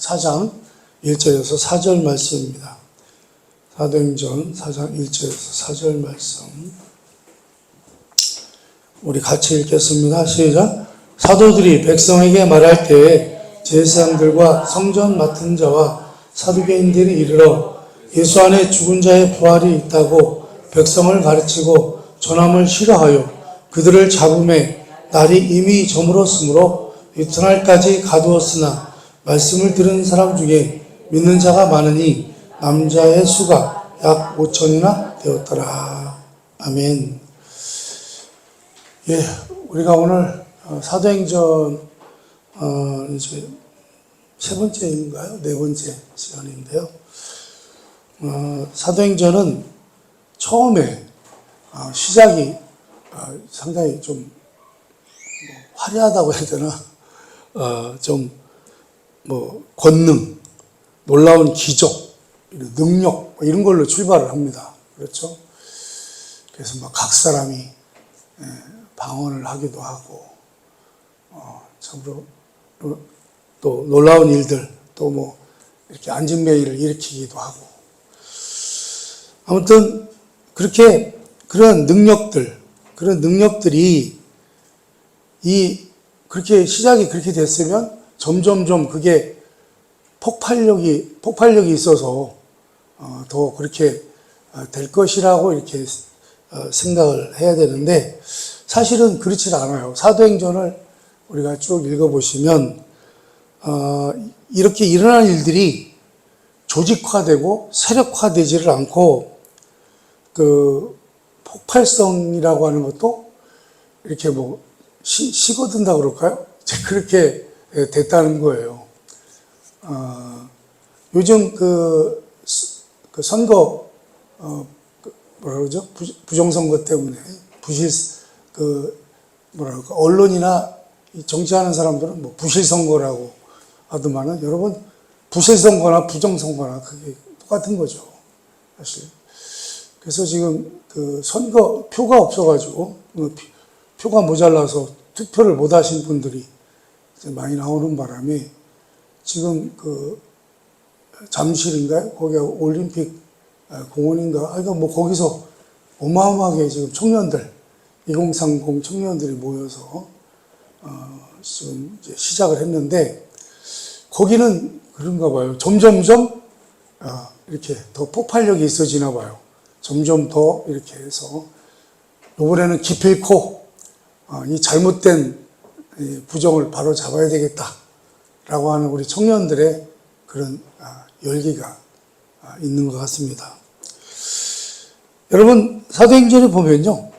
4장 1절에서 4절 말씀입니다. 사도행전 4장 1절에서 4절 말씀. 우리 같이 읽겠습니다. 시작. 사도들이 백성에게 말할 때에 제사장들과 성전 맡은 자와 사두개인들이 이르러 예수 안에 죽은 자의 부활이 있다고 백성을 가르치고 전함을 싫어하여 그들을 잡음에 날이 이미 저물었으므로 이튿날까지 가두었으나 말씀을 들은 사람 중에 믿는 자가 많으니 남자의 수가 약 5천이나 되었더라. 아멘. 예, 우리가 오늘 사도행전 이제 세 번째인가요? 네 번째 시간인데요. 사도행전은 처음에 시작이 상당히 좀 화려하다고 해야 되나? 좀 권능, 놀라운 기적, 능력 이런 걸로 출발을 합니다. 그렇죠? 그래서 각 사람이 방언을 하기도 하고 참으로 또 놀라운 일들, 또 이렇게 안진뱅이를 일으키기도 하고, 아무튼 그렇게 그런 능력들이 그렇게 시작이 그렇게 됐으면 점점점 그게 폭발력이 있어서 더 그렇게 될 것이라고 이렇게 생각을 해야 되는데, 사실은 그렇지 않아요. 사도행전을 우리가 쭉 읽어보시면 이렇게 일어난 일들이 조직화되고 세력화되지를 않고, 그 폭발성이라고 하는 것도 이렇게 식어든다 그럴까요? 그렇게 됐다는 거예요. 요즘 그 선거 뭐라 그러죠? 부정선거 때문에 언론이나 정치하는 사람들은 부실선거라고 하더만은, 여러분, 부실선거나 부정선거나 그게 똑같은 거죠, 사실. 그래서 지금 그 선거 표가 없어가지고, 표가 모자라서 투표를 못 하신 분들이 이제 많이 나오는 바람에, 지금 그 잠실인가요? 거기가 올림픽 공원인가? 거기서 어마어마하게 지금 청년들, 2030 청년들이 모여서 지금 이제 시작을 했는데, 거기는 그런가 봐요. 점점점 이렇게 더 폭발력이 있어지나 봐요. 점점 더 이렇게 해서 이번에는 기필코 이 잘못된 부정을 바로 잡아야 되겠다라고 하는 우리 청년들의 그런 열기가 있는 것 같습니다. 여러분, 사도행전에 보면요,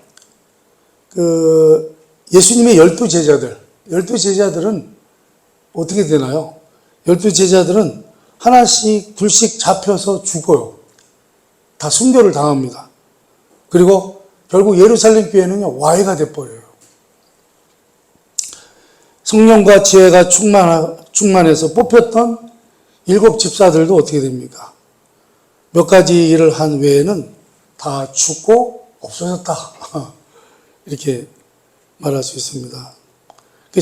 그 예수님의 12제자들은 어떻게 되나요? 12제자들은 하나씩 둘씩 잡혀서 죽어요. 다 순교를 당합니다. 그리고 결국 예루살렘 교회는요, 와해가 돼버려요. 성령과 지혜가 충만해서 뽑혔던 7 집사들도 어떻게 됩니까? 몇 가지 일을 한 외에는 다 죽고 없어졌다. 이렇게 말할 수 있습니다.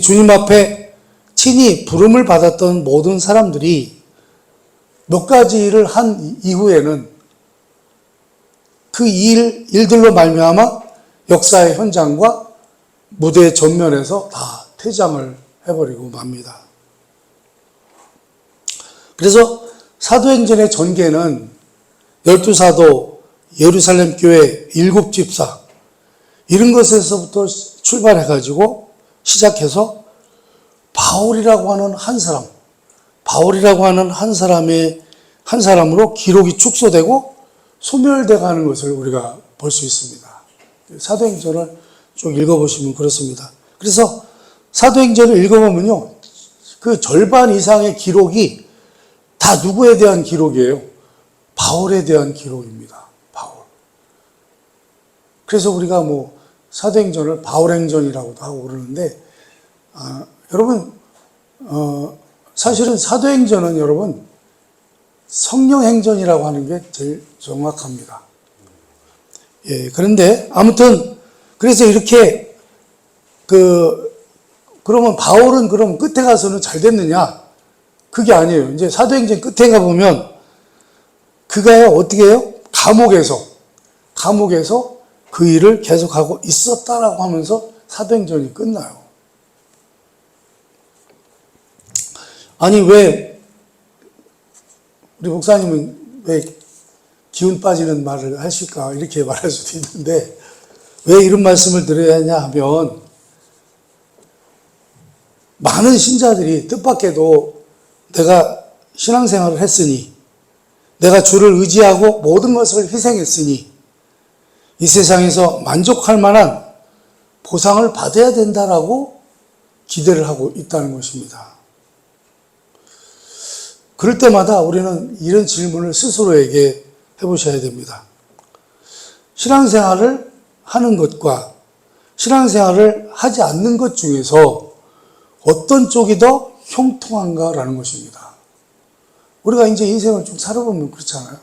주님 앞에 친히 부름을 받았던 모든 사람들이 몇 가지 일을 한 이후에는 그 일들로 말미암아 역사의 현장과 무대 전면에서 다 퇴장을 해버리고 맙니다. 그래서 사도행전의 전개는 12사도, 예루살렘 교회 7 집사 이런 것에서부터 출발해가지고 시작해서 바울이라고 하는 한 사람으로 기록이 축소되고 소멸돼 가는 것을 우리가 볼 수 있습니다. 사도행전을 쭉 읽어보시면 그렇습니다. 그래서 사도행전을 읽어보면요, 그 절반 이상의 기록이 다 누구에 대한 기록이에요? 바울에 대한 기록입니다. 바울. 그래서 우리가 사도행전을 바울행전이라고도 하고 그러는데, 여러분, 사실은 사도행전은 여러분, 성령행전이라고 하는 게 제일 정확합니다. 예, 그런데 아무튼 그래서 이렇게 그러면 바울은 그럼 끝에 가서는 잘 됐느냐? 그게 아니에요. 이제 사도행전 끝에 가보면 그가 어떻게 해요? 감옥에서 그 일을 계속하고 있었다라고 하면서 사도행전이 끝나요. 아니, 왜, 우리 목사님은 왜 기운 빠지는 말을 하실까? 이렇게 말할 수도 있는데, 왜 이런 말씀을 드려야 하냐 하면, 많은 신자들이 뜻밖에도 내가 신앙생활을 했으니, 내가 주를 의지하고 모든 것을 희생했으니, 이 세상에서 만족할 만한 보상을 받아야 된다라고 기대를 하고 있다는 것입니다. 그럴 때마다 우리는 이런 질문을 스스로에게 해보셔야 됩니다. 신앙생활을 하는 것과 신앙생활을 하지 않는 것 중에서 어떤 쪽이 더 형통한가라는 것입니다. 우리가 이제 인생을 좀 살아보면 그렇잖아요.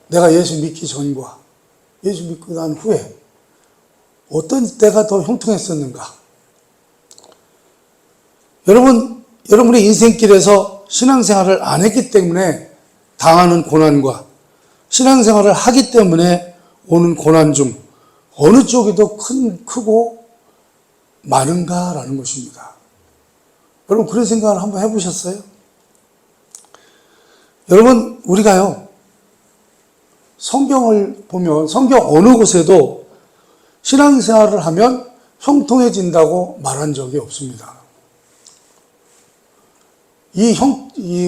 내가 예수 믿기 전과 예수 믿고 난 후에 어떤 때가 더 형통했었는가? 여러분의 인생길에서 신앙생활을 안 했기 때문에 당하는 고난과 신앙생활을 하기 때문에 오는 고난 중 어느 쪽이 더 크고 많은가라는 것입니다. 여러분 그런 생각을 한번 해보셨어요? 여러분 우리가요 성경을 보면 성경 어느 곳에도 신앙생활을 하면 형통해진다고 말한 적이 없습니다.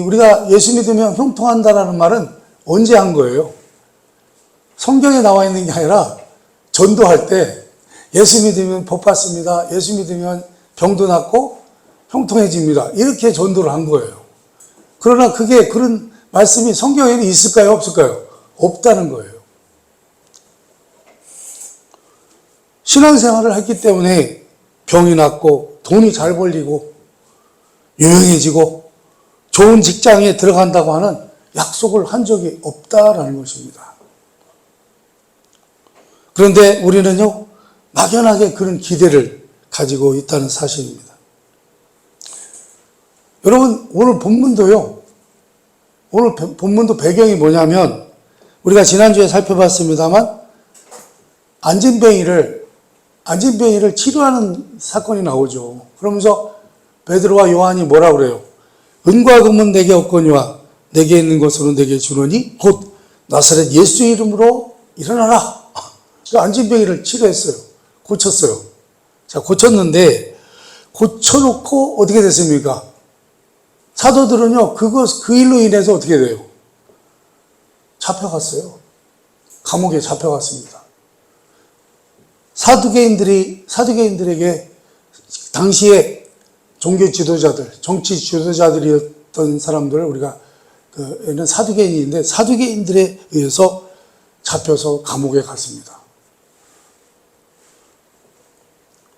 우리가 예수 믿으면 형통한다라는 말은 언제 한 거예요? 성경에 나와 있는 게 아니라 전도할 때 예수 믿으면 복 받습니다. 예수 믿으면 병도 낫고 형통해집니다. 이렇게 전도를 한 거예요. 그러나 그런 말씀이 성경에는 있을까요? 없을까요? 없다는 거예요. 신앙생활을 했기 때문에 병이 낫고 돈이 잘 벌리고 유명해지고 좋은 직장에 들어간다고 하는 약속을 한 적이 없다라는 것입니다. 그런데 우리는요, 막연하게 그런 기대를 가지고 있다는 사실입니다. 여러분, 오늘 본문도 배경이 뭐냐면, 우리가 지난주에 살펴봤습니다만, 안진뱅이를 치료하는 사건이 나오죠. 그러면서 베드로와 요한이 뭐라 그래요? 은과 금은 내게 없거니와 내게 있는 것으로 내게 주노니 곧 나사렛 예수 이름으로 일어나라. 안진뱅이를 치료했어요. 고쳤어요. 자, 고쳤는데 고쳐놓고 어떻게 됐습니까? 사도들은요, 그 일로 인해서 어떻게 돼요? 잡혀갔어요. 감옥에 잡혀갔습니다. 사두개인들에게 당시에 종교 지도자들, 정치 지도자들이었던 사람들을 우리가 얘는 사두개인인데 사두개인들에 의해서 잡혀서 감옥에 갔습니다.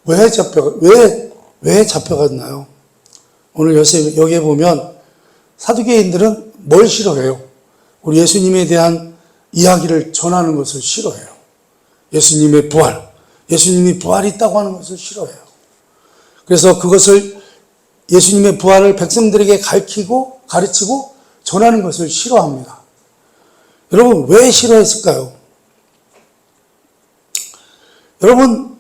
왜 잡혀갔나요? 오늘 여기에 보면 사두개인들은 뭘 싫어해요? 우리 예수님에 대한 이야기를 전하는 것을 싫어해요. 예수님의 부활, 예수님이 부활이 있다고 하는 것을 싫어해요. 그래서 그것을 예수님의 부활을 백성들에게 가르치고 전하는 것을 싫어합니다. 여러분 왜 싫어했을까요? 여러분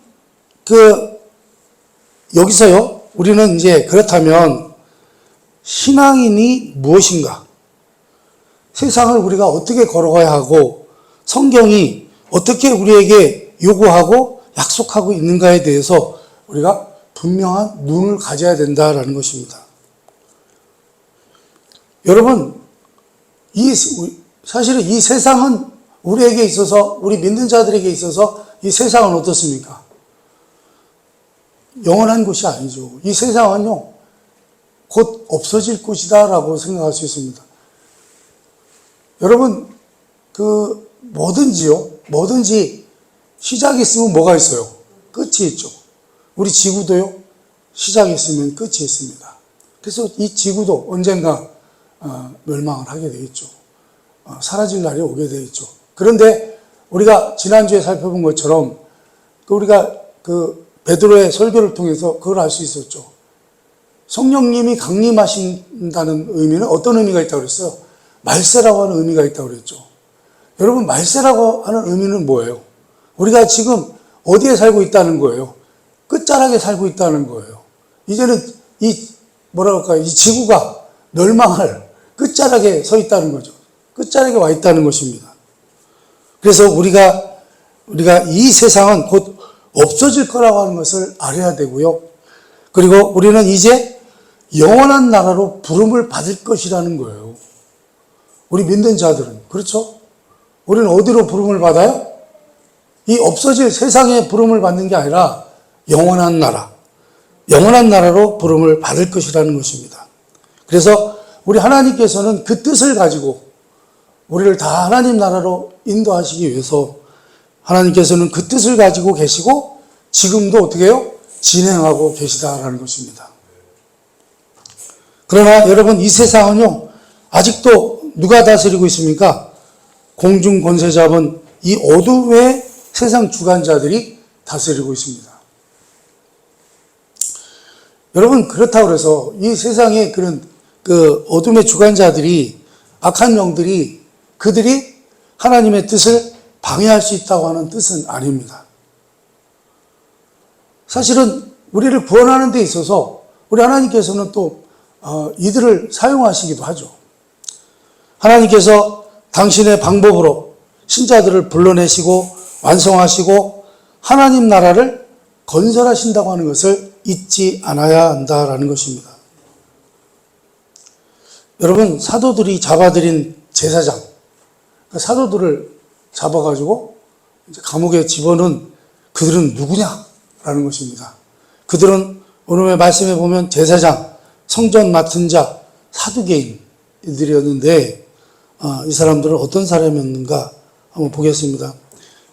여기서요 우리는 이제 그렇다면 신앙인이 무엇인가? 세상을 우리가 어떻게 걸어가야 하고 성경이 어떻게 우리에게 요구하고 약속하고 있는가에 대해서 우리가 분명한 눈을 가져야 된다라는 것입니다. 여러분, 사실은 이 세상은 우리에게 있어서, 우리 믿는 자들에게 있어서 이 세상은 어떻습니까? 영원한 곳이 아니죠. 이 세상은요, 곧 없어질 곳이다라고 생각할 수 있습니다. 여러분, 뭐든지 시작이 있으면 뭐가 있어요? 끝이 있죠. 우리 지구도요, 시작이 있으면 끝이 있습니다. 그래서 이 지구도 언젠가 멸망을 하게 되겠죠. 사라질 날이 오게 되겠죠. 그런데 우리가 지난주에 살펴본 것처럼 우리가 베드로의 설교를 통해서 그걸 알 수 있었죠. 성령님이 강림하신다는 의미는 어떤 의미가 있다고 그랬어요? 말세라고 하는 의미가 있다고 그랬죠. 여러분, 말세라고 하는 의미는 뭐예요? 우리가 지금 어디에 살고 있다는 거예요? 끝자락에 살고 있다는 거예요. 이제는 이 지구가 멸망할 끝자락에 서 있다는 거죠. 끝자락에 와 있다는 것입니다. 그래서 우리가 이 세상은 곧 없어질 거라고 하는 것을 알아야 되고요. 그리고 우리는 이제 영원한 나라로 부름을 받을 것이라는 거예요. 우리 믿는 자들은. 그렇죠? 우리는 어디로 부름을 받아요? 이 없어질 세상에 부름을 받는 게 아니라 영원한 나라로 부름을 받을 것이라는 것입니다. 그래서 우리 하나님께서는 그 뜻을 가지고 우리를 다 하나님 나라로 인도하시기 위해서 하나님께서는 그 뜻을 가지고 계시고 지금도 어떻게 해요? 진행하고 계시다라는 것입니다. 그러나 여러분, 이 세상은요, 아직도 누가 다스리고 있습니까? 공중 권세 잡은 이 어둠의 세상 주관자들이 다스리고 있습니다. 여러분, 그렇다고 해서 이 세상에 그런 어둠의 주관자들이, 악한 영들이, 그들이 하나님의 뜻을 방해할 수 있다고 하는 뜻은 아닙니다. 사실은 우리를 구원하는 데 있어서 우리 하나님께서는 또 이들을 사용하시기도 하죠. 하나님께서 당신의 방법으로 신자들을 불러내시고 완성하시고 하나님 나라를 건설하신다고 하는 것을 잊지 않아야 한다라는 것입니다. 여러분, 사도들이 잡아들인 제사장, 사도들을 잡아가지고 이제 감옥에 집어넣은 그들은 누구냐라는 것입니다. 그들은 오늘의 말씀에 보면 제사장, 성전 맡은 자, 사두개인들이었는데 이 사람들은 어떤 사람이었는가 한번 보겠습니다.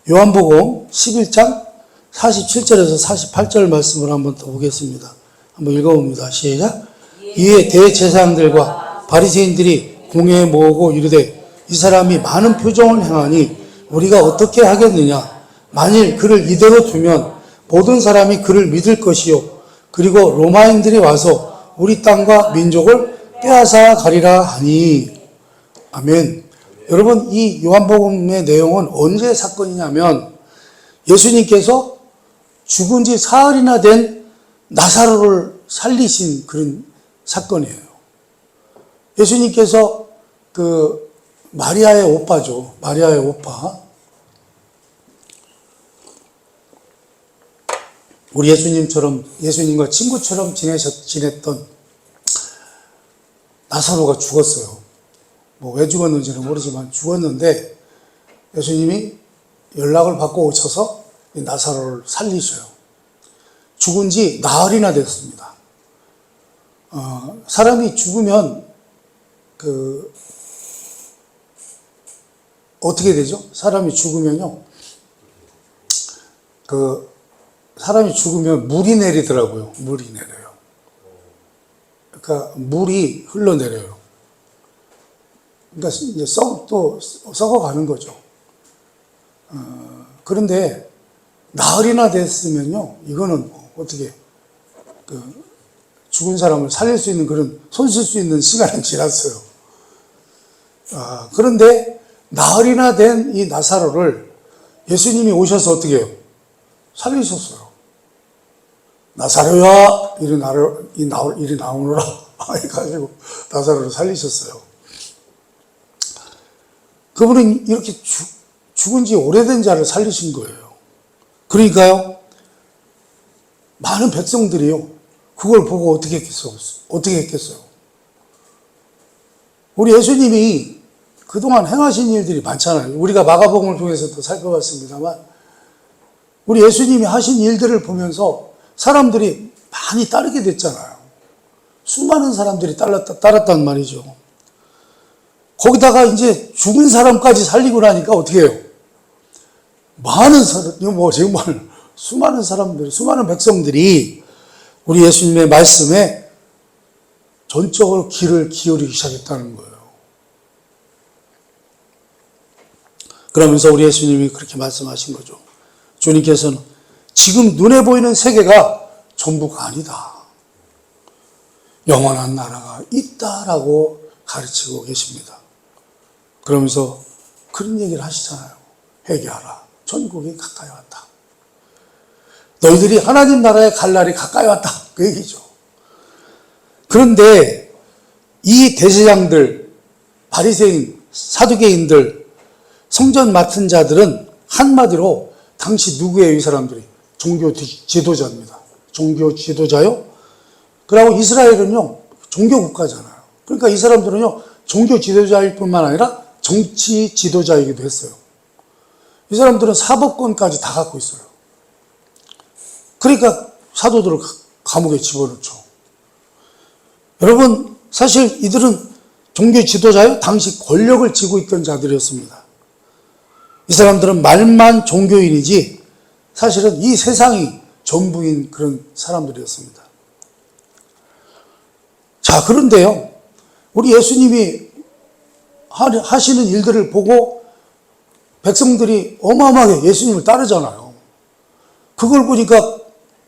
요한복음 11장 47절에서 48절 말씀을 한번 더 보겠습니다. 한번 읽어봅니다. 시작. 이에 대제사장들과 바리새인들이 공회에 모으고 이르되 이 사람이 많은 표정을 행하니 우리가 어떻게 하겠느냐. 만일 그를 이대로 두면 모든 사람이 그를 믿을 것이요. 그리고 로마인들이 와서 우리 땅과 민족을 빼앗아 가리라 하니. 아멘. 여러분, 이 요한복음의 내용은 언제 사건이냐면 예수님께서 죽은 지 사흘이나 된 나사로를 살리신 그런 사건이에요. 예수님께서 마리아의 오빠죠. 마리아의 오빠. 우리 예수님과 친구처럼 지냈던 나사로가 죽었어요. 왜 죽었는지는 모르지만 죽었는데 예수님이 연락을 받고 오셔서 이 나사로를 살리셔요. 죽은 지 나흘이나 됐습니다. 사람이 죽으면 어떻게 되죠? 사람이 죽으면요, 사람이 죽으면 물이 내리더라고요. 물이 내려요. 그러니까 물이 흘러내려요. 그러니까 이제 썩어가는 거죠. 그런데 나흘이나 됐으면요, 이거는 어떻게 죽은 사람을 살릴 수 있는 그런 손 쓸 수 있는 시간은 지났어요. 그런데 나흘이나 된 이 나사로를 예수님이 오셔서 어떻게 해요? 살리셨어요. 나사로야, 이리 나오너라 해가지고 나사로를 살리셨어요. 그분은 이렇게 죽은 지 오래된 자를 살리신 거예요. 그러니까요, 많은 백성들이요, 그걸 보고 어떻게 했겠어요? 우리 예수님이 그동안 행하신 일들이 많잖아요. 우리가 마가복음을 통해서도 살펴봤습니다만, 우리 예수님이 하신 일들을 보면서 사람들이 많이 따르게 됐잖아요. 수많은 사람들이 따랐단 말이죠. 거기다가 이제 죽은 사람까지 살리고 나니까 어떻게 해요? 많은 사람, 정말 수많은 사람들, 수많은 백성들이 우리 예수님의 말씀에 전적으로 귀를 기울이기 시작했다는 거예요. 그러면서 우리 예수님이 그렇게 말씀하신 거죠. 주님께서는 지금 눈에 보이는 세계가 전부가 아니다. 영원한 나라가 있다라고 가르치고 계십니다. 그러면서 그런 얘기를 하시잖아요. 회개하라. 천국이 가까이 왔다. 너희들이 하나님 나라에 갈 날이 가까이 왔다. 그 얘기죠. 그런데 이 대제사장들, 바리새인, 사두개인들, 성전 맡은 자들은 한마디로 당시 누구예요? 이 사람들이 종교 지도자입니다. 종교 지도자요? 그리고 이스라엘은요 종교 국가잖아요. 그러니까 이 사람들은요 종교 지도자일 뿐만 아니라 정치 지도자이기도 했어요. 이 사람들은 사법권까지 다 갖고 있어요. 그러니까 사도들을 감옥에 집어넣죠. 여러분, 사실 이들은 종교 지도자요? 당시 권력을 쥐고 있던 자들이었습니다. 이 사람들은 말만 종교인이지 사실은 이 세상이 전부인 그런 사람들이었습니다. 자, 그런데요, 우리 예수님이 하시는 일들을 보고 백성들이 어마어마하게 예수님을 따르잖아요. 그걸 보니까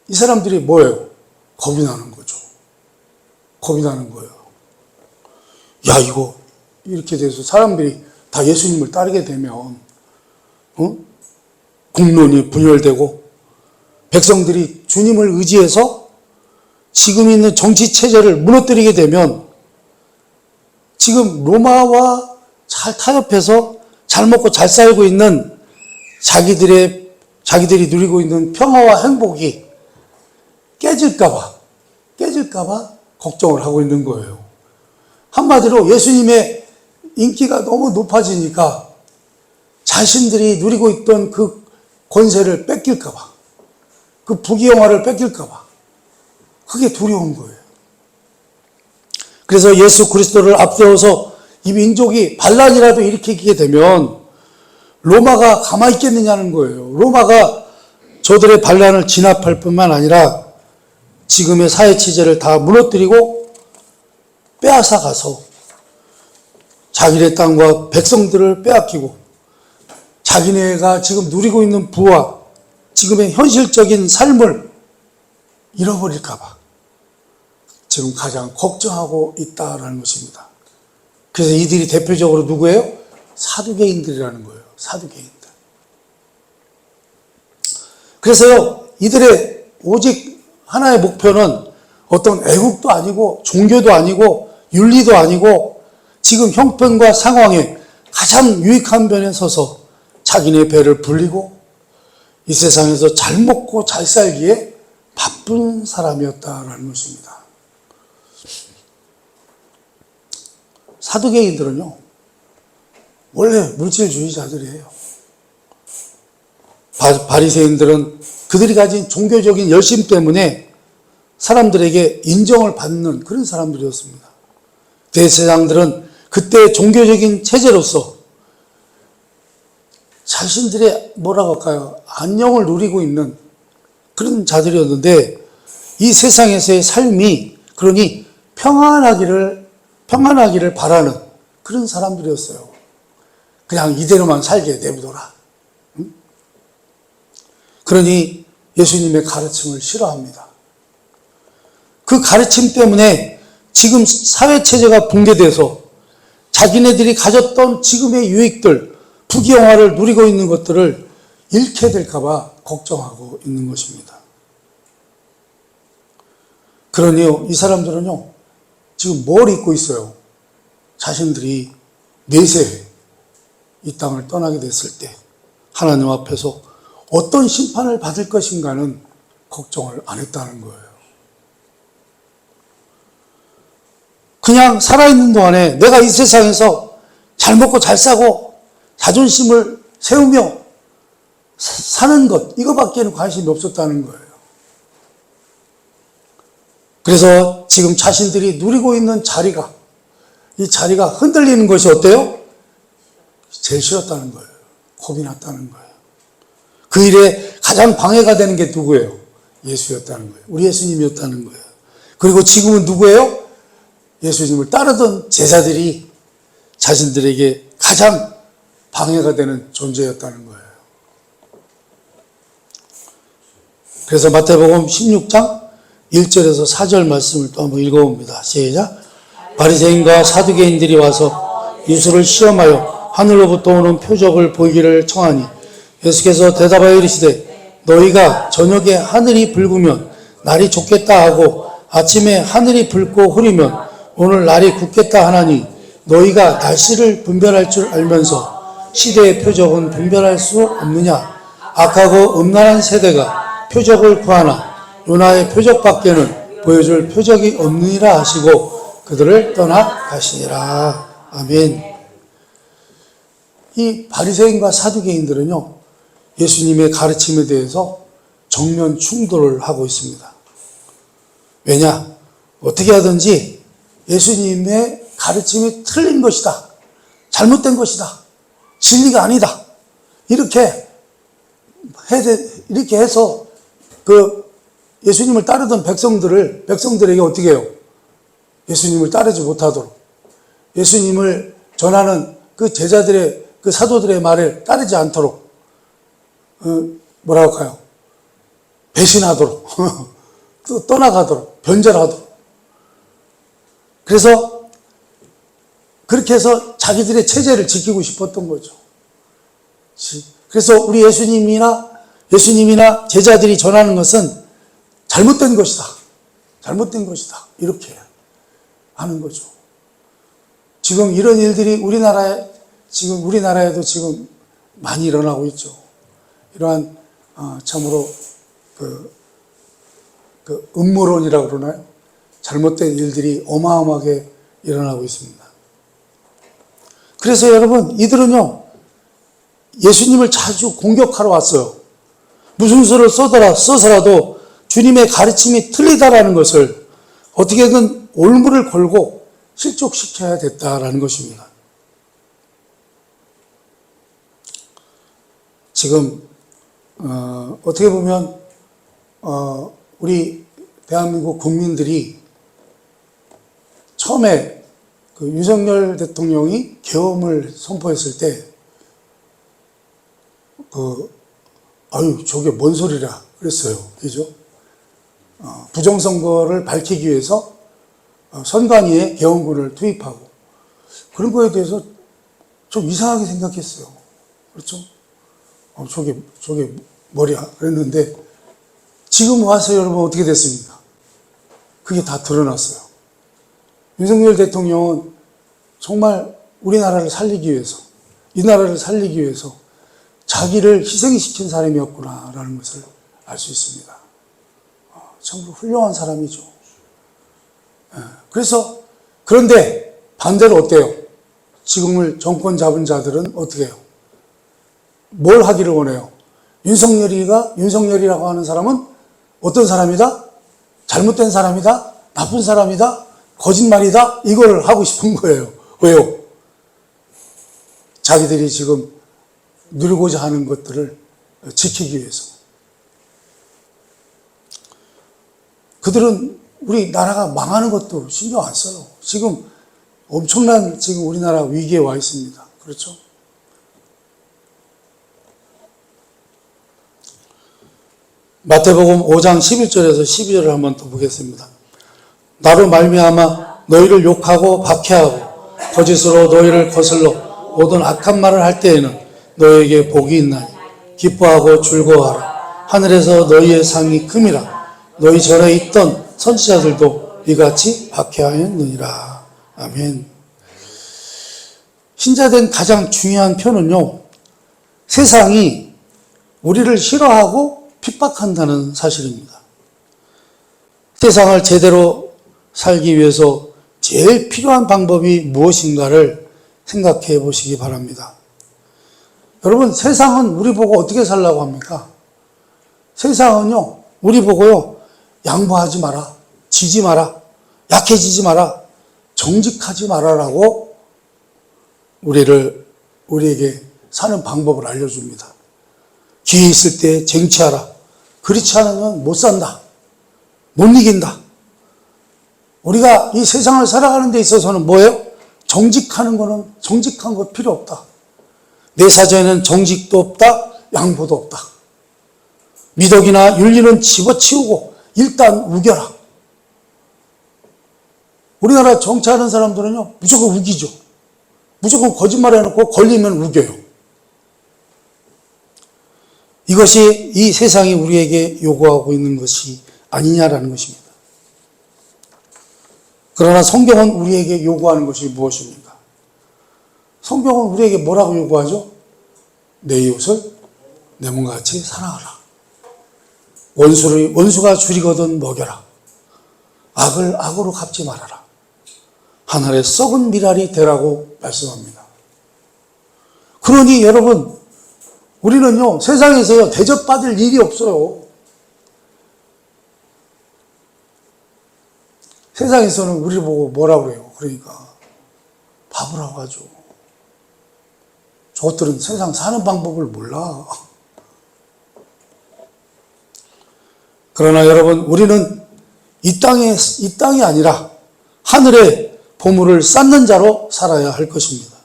이 사람들이 뭐예요? 겁이 나는 거죠. 겁이 나는 거예요. 야, 이거 이렇게 돼서 사람들이 다 예수님을 따르게 되면 국론이 분열되고 백성들이 주님을 의지해서 지금 있는 정치 체제를 무너뜨리게 되면 지금 로마와 잘 타협해서 잘 먹고 잘 살고 있는 자기들이 누리고 있는 평화와 행복이 깨질까봐 걱정을 하고 있는 거예요. 한마디로 예수님의 인기가 너무 높아지니까 자신들이 누리고 있던 그 권세를 뺏길까봐, 그 부귀영화를 뺏길까봐 그게 두려운 거예요. 그래서 예수 그리스도를 앞세워서 이 민족이 반란이라도 일으키게 되면 로마가 가만히 있겠느냐는 거예요. 로마가 저들의 반란을 진압할 뿐만 아니라 지금의 사회 체제를 다 무너뜨리고 빼앗아 가서 자기네 땅과 백성들을 빼앗기고 자기네가 지금 누리고 있는 부와 지금의 현실적인 삶을 잃어버릴까봐 지금 가장 걱정하고 있다라는 것입니다. 그래서 이들이 대표적으로 누구예요? 사두개인들이라는 거예요. 사두개인들. 그래서요, 이들의 오직 하나의 목표는 어떤 애국도 아니고 종교도 아니고 윤리도 아니고 지금 형편과 상황에 가장 유익한 변에 서서 자기네 배를 불리고 이 세상에서 잘 먹고 잘 살기에 바쁜 사람이었다라는 것입니다. 사두개인들은요, 원래 물질주의자들이에요. 바리새인들은 그들이 가진 종교적인 열심 때문에 사람들에게 인정을 받는 그런 사람들이었습니다. 대제사장들은 그때 종교적인 체제로서 자신들의 뭐라고 할까요? 안녕을 누리고 있는 그런 자들이었는데 이 세상에서의 삶이 그러니 평안하기를 바라는 그런 사람들이었어요. 그냥 이대로만 살게 내버려둬라. 그러니 예수님의 가르침을 싫어합니다. 그 가르침 때문에 지금 사회체제가 붕괴돼서 자기네들이 가졌던 지금의 유익들, 부귀영화를 누리고 있는 것들을 잃게 될까봐 걱정하고 있는 것입니다. 그러니요, 이 사람들은요, 지금 뭘 잊고 있어요? 자신들이 내세 이 땅을 떠나게 됐을 때 하나님 앞에서 어떤 심판을 받을 것인가는 걱정을 안 했다는 거예요. 그냥 살아있는 동안에 내가 이 세상에서 잘 먹고 잘 사고 자존심을 세우며 사는 것, 이거밖에는 관심이 없었다는 거예요. 그래서 지금 자신들이 누리고 있는 자리가, 이 자리가 흔들리는 것이 어때요? 제일 싫었다는 거예요. 겁이 났다는 거예요. 그 일에 가장 방해가 되는 게 누구예요? 예수였다는 거예요. 우리 예수님이었다는 거예요. 그리고 지금은 누구예요? 예수님을 따르던 제자들이 자신들에게 가장 방해가 되는 존재였다는 거예요. 그래서 마태복음 16장 1절에서 4절 말씀을 또 한번 읽어봅니다. 시작. 바리새인과 사두개인들이 와서 예수를 시험하여 하늘로부터 오는 표적을 보이기를 청하니 예수께서 대답하여 이르시되 너희가 저녁에 하늘이 붉으면 날이 좋겠다 하고 아침에 하늘이 붉고 흐리면 오늘 날이 굳겠다 하나니 너희가 날씨를 분별할 줄 알면서 시대의 표적은 분별할 수 없느냐. 악하고 음란한 세대가 표적을 구하나 요나의 표적밖에는 보여줄 표적이 없느니라 하시고 그들을 떠나 가시니라. 아멘. 이 바리새인과 사두개인들은요, 예수님의 가르침에 대해서 정면 충돌을 하고 있습니다. 왜냐? 어떻게 하든지 예수님의 가르침이 틀린 것이다. 잘못된 것이다. 진리가 아니다. 이렇게 해서 예수님을 따르던 백성들에게 어떻게 해요? 예수님을 따르지 못하도록. 예수님을 전하는 그 제자들의, 그 사도들의 말을 따르지 않도록, 뭐라고 할까요? 배신하도록, 또 떠나가도록, 변절하도록. 그래서 그렇게 해서 자기들의 체제를 지키고 싶었던 거죠. 그래서 우리 예수님이나 제자들이 전하는 것은 잘못된 것이다. 잘못된 것이다. 이렇게 하는 거죠. 지금 이런 일들이 우리나라에도 지금 많이 일어나고 있죠. 이러한, 참으로, 음모론이라고 그러나요? 잘못된 일들이 어마어마하게 일어나고 있습니다. 그래서 여러분, 이들은요, 예수님을 자주 공격하러 왔어요. 무슨 수를 써서라도 주님의 가르침이 틀리다라는 것을 어떻게든 올무를 걸고 실족시켜야 됐다라는 것입니다. 지금 어떻게 보면 우리 대한민국 국민들이 처음에 그 윤석열 대통령이 계엄을 선포했을 때 저게 뭔 소리라 그랬어요. 그죠? 부정선거를 밝히기 위해서 선관위에 계엄군을 투입하고 그런 거에 대해서 좀 이상하게 생각했어요. 그렇죠? 저게 뭐야? 그랬는데 지금 와서 여러분 어떻게 됐습니까? 그게 다 드러났어요. 윤석열 대통령은 정말 우리나라를 살리기 위해서, 이 나라를 살리기 위해서 자기를 희생시킨 사람이었구나라는 것을 알 수 있습니다. 참으로 훌륭한 사람이죠. 그런데 반대로 어때요? 지금을 정권 잡은 자들은 어떻게 해요? 뭘 하기를 원해요? 윤석열이라고 하는 사람은 어떤 사람이다? 잘못된 사람이다? 나쁜 사람이다? 거짓말이다? 이걸 하고 싶은 거예요. 왜요? 자기들이 지금 누리고자 하는 것들을 지키기 위해서. 그들은 우리 나라가 망하는 것도 신경 안 써요. 지금 엄청난 우리나라 위기에 와 있습니다. 그렇죠? 마태복음 5장 11절에서 12절을 한번 또 보겠습니다. 나로 말미암아 너희를 욕하고 박해하고 거짓으로 너희를 거슬러 모든 악한 말을 할 때에는 너희에게 복이 있나니 기뻐하고 즐거워하라. 하늘에서 너희의 상이 큼이라. 너희 전에 있던 선지자들도 이같이 박해하였느니라. 아멘. 신자된 가장 중요한 표는요, 세상이 우리를 싫어하고 핍박한다는 사실입니다. 세상을 제대로 살기 위해서 제일 필요한 방법이 무엇인가를 생각해 보시기 바랍니다. 여러분, 세상은 우리 보고 어떻게 살라고 합니까? 세상은요, 우리 보고요, 양보하지 마라, 지지 마라, 약해지지 마라, 정직하지 마라라고 우리에게 사는 방법을 알려줍니다. 기회 있을 때 쟁취하라. 그렇지 않으면 못 산다. 못 이긴다. 우리가 이 세상을 살아가는 데 있어서는 뭐예요? 정직한 것 필요 없다. 내 사전에는 정직도 없다, 양보도 없다. 미덕이나 윤리는 집어치우고 일단 우겨라. 우리나라 정치하는 사람들은요, 무조건 우기죠. 무조건 거짓말 해놓고 걸리면 우겨요. 이것이 이 세상이 우리에게 요구하고 있는 것이 아니냐라는 것입니다. 그러나 성경은 우리에게 요구하는 것이 무엇입니까? 성경은 우리에게 뭐라고 요구하죠? 내 이웃을 내 몸과 같이 사랑하라. 원수가 줄이거든 먹여라. 악을 악으로 갚지 말아라. 하늘에 썩은 미랄이 되라고 말씀합니다. 그러니 여러분, 우리는요, 세상에서요, 대접받을 일이 없어요. 세상에서는 우리를 보고 뭐라고 그래요? 그러니까, 바보라고 하죠. 저것들은 세상 사는 방법을 몰라. 그러나 여러분, 우리는 이 땅이 아니라 하늘에 보물을 쌓는 자로 살아야 할 것입니다.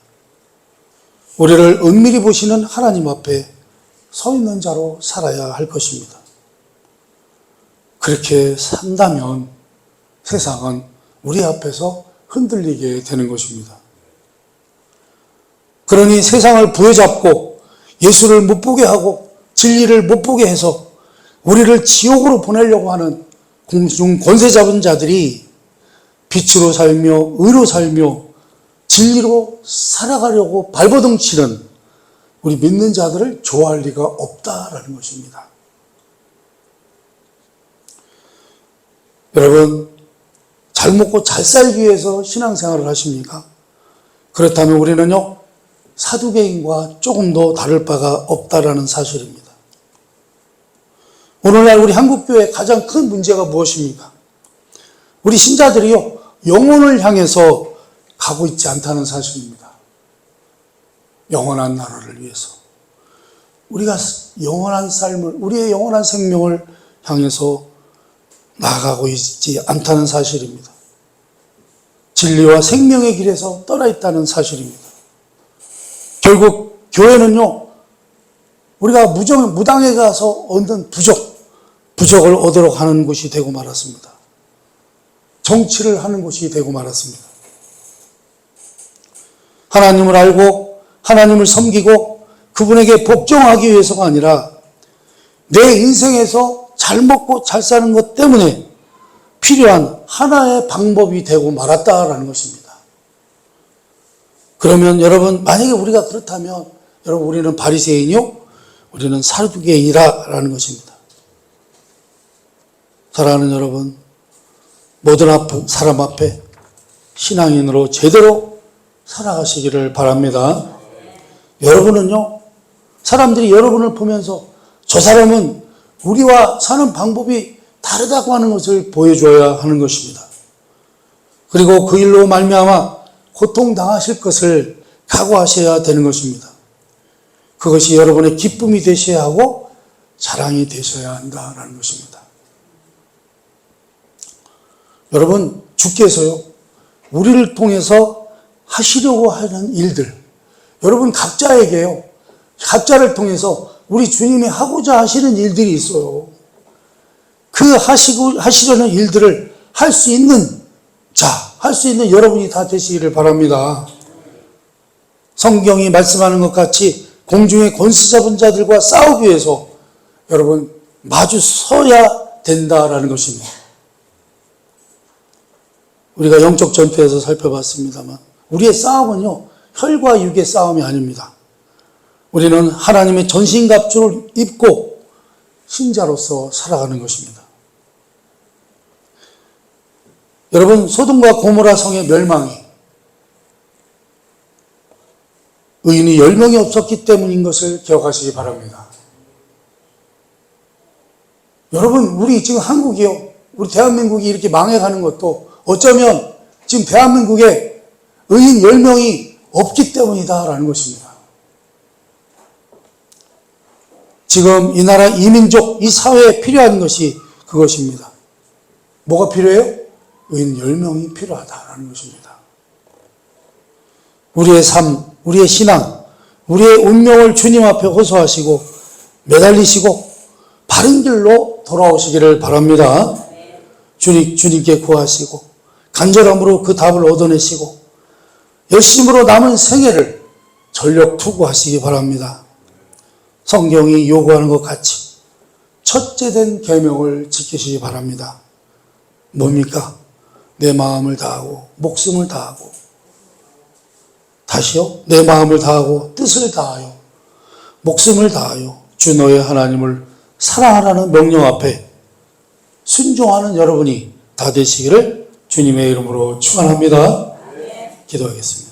우리를 은밀히 보시는 하나님 앞에 서 있는 자로 살아야 할 것입니다. 그렇게 산다면 세상은 우리 앞에서 흔들리게 되는 것입니다. 그러니 세상을 부여잡고 예수를 못 보게 하고 진리를 못 보게 해서 우리를 지옥으로 보내려고 하는 공중 권세 잡은 자들이 빛으로 살며 의로 살며 진리로 살아가려고 발버둥 치는 우리 믿는 자들을 좋아할 리가 없다라는 것입니다. 여러분, 잘 먹고 잘 살기 위해서 신앙생활을 하십니까? 그렇다면 우리는요, 사두개인과 조금 더 다를 바가 없다라는 사실입니다. 오늘날 우리 한국교회의 가장 큰 문제가 무엇입니까? 우리 신자들이요, 영혼을 향해서 가고 있지 않다는 사실입니다. 영원한 나라를 위해서. 우리가 영원한 삶을, 우리의 영원한 생명을 향해서 나아가고 있지 않다는 사실입니다. 진리와 생명의 길에서 떠나 있다는 사실입니다. 결국 교회는요, 우리가 무당에 가서 얻는 부적을 얻으러 가는 곳이 되고 말았습니다. 정치를 하는 곳이 되고 말았습니다. 하나님을 알고 하나님을 섬기고 그분에게 복종하기 위해서가 아니라 내 인생에서 잘 먹고 잘 사는 것 때문에 필요한 하나의 방법이 되고 말았다라는 것입니다. 그러면 여러분, 만약에 우리가 그렇다면 여러분, 우리는 바리새인이요, 우리는 사두개인이라는 것입니다. 사랑하는 여러분, 모든 사람 앞에 신앙인으로 제대로 살아가시기를 바랍니다. 여러분은요, 사람들이 여러분을 보면서 저 사람은 우리와 사는 방법이 다르다고 하는 것을 보여줘야 하는 것입니다. 그리고 그 일로 말미암아 고통당하실 것을 각오하셔야 되는 것입니다. 그것이 여러분의 기쁨이 되셔야 하고 자랑이 되셔야 한다는 것입니다. 여러분, 주께서요, 우리를 통해서 하시려고 하는 일들, 여러분 각자에게요, 각자를 통해서 우리 주님이 하고자 하시는 일들이 있어요. 그 하시려는 일들을 할 수 있는 할 수 있는 여러분이 다 되시기를 바랍니다. 성경이 말씀하는 것 같이 공중의 권세 잡은 자들과 싸우기 위해서 여러분 마주 서야 된다라는 것입니다. 우리가 영적 전투에서 살펴봤습니다만 우리의 싸움은요, 혈과 육의 싸움이 아닙니다. 우리는 하나님의 전신갑주를 입고 신자로서 살아가는 것입니다. 여러분, 소돔과 고모라 성의 멸망이 의인이 10명이 없었기 때문인 것을 기억하시기 바랍니다. 여러분, 우리 지금 한국이요, 우리 대한민국이 이렇게 망해가는 것도 어쩌면 지금 대한민국에 의인 10명이 없기 때문이다라는 것입니다. 지금 이 나라, 이 민족, 이 사회에 필요한 것이 그것입니다. 뭐가 필요해요? 의인 10명이 필요하다라는 것입니다. 우리의 삶, 우리의 신앙, 우리의 운명을 주님 앞에 호소하시고 매달리시고 바른 길로 돌아오시기를 바랍니다. 주님께 구하시고 간절함으로 그 답을 얻어내시고 열심으로 남은 생애를 전력 투구하시기 바랍니다. 성경이 요구하는 것 같이 첫째된 계명을 지키시기 바랍니다. 뭡니까? 내 마음을 다하고 목숨을 다하고 다시요? 내 마음을 다하고 뜻을 다하여 목숨을 다하여 주 너의 하나님을 사랑하라는 명령 앞에 순종하는 여러분이 다 되시기를 주님의 이름으로 축원합니다. 기도하겠습니다.